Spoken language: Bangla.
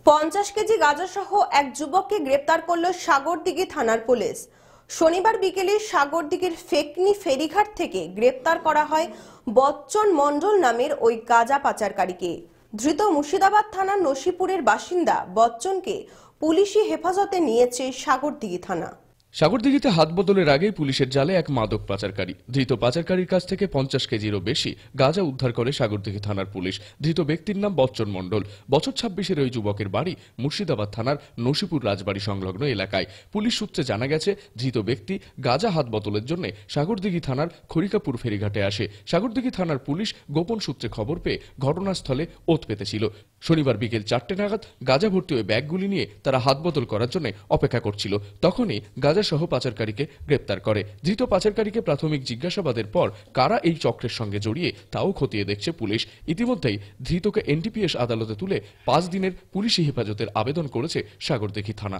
50 কেজি গাঁজাসহ এক যুবককে গ্রেপ্তার করল সাগরদিঘি থানার পুলিশ। শনিবার বিকেলে সাগরদিঘির ফেকনি ফেরিঘাট থেকে গ্রেপ্তার করা হয় বচ্চন মণ্ডল নামের ওই গাঁজা পাচারকারীকে। ধৃত মুর্শিদাবাদ থানার নসিপুরের বাসিন্দা বচ্চনকে পুলিশি হেফাজতে নিয়েছে সাগরদিঘি থানা। সাগরদিঘিতে হাত বদলের আগেই পুলিশের জালে এক মাদক পাচারকারী। ধৃত পাচারকারীর কাছ থেকে 50 কেজিরও বেশি গাঁজা উদ্ধার করে সাগরদিঘি থানার পুলিশ। ধৃত ব্যক্তির নাম বচ্চন মণ্ডল। বছর 26-এর ওই যুবকের বাড়ি মুর্শিদাবাদ থানার নসিপুর রাজবাড়ি সংলগ্ন এলাকায়। পুলিশ সূত্রে জানা গেছে, ধৃত ব্যক্তি গাঁজা হাত বদলের জন্য সাগরদিঘি থানার খড়িকাপুর ফেরিঘাটে আসে। সাগরদিঘি থানার পুলিশ গোপন সূত্রে খবর পেয়ে ঘটনাস্থলে ওত পেতেছিল। শনিবার বিকেল 4টে নাগাদ গাঁজা ভর্তি ওই ব্যাগগুলি নিয়ে তারা হাত বদল করার জন্য অপেক্ষা করছিল। তখনই গাঁজা সহ পাচারকারীকে গ্রেপ্তার করে। ধৃত পাচারকারীকে প্রাথমিক জিজ্ঞাসাবাদের পর কারা এই চক্রের সঙ্গে জড়িয়ে তাও খতিয়ে দেখছে পুলিশ। ইতিমধ্যেই ধৃতকে এনডিপিএস আদালতে তুলে 5 দিনের পুলিশি হেফাজতের আবেদন করেছে সাগরদিঘি থানা।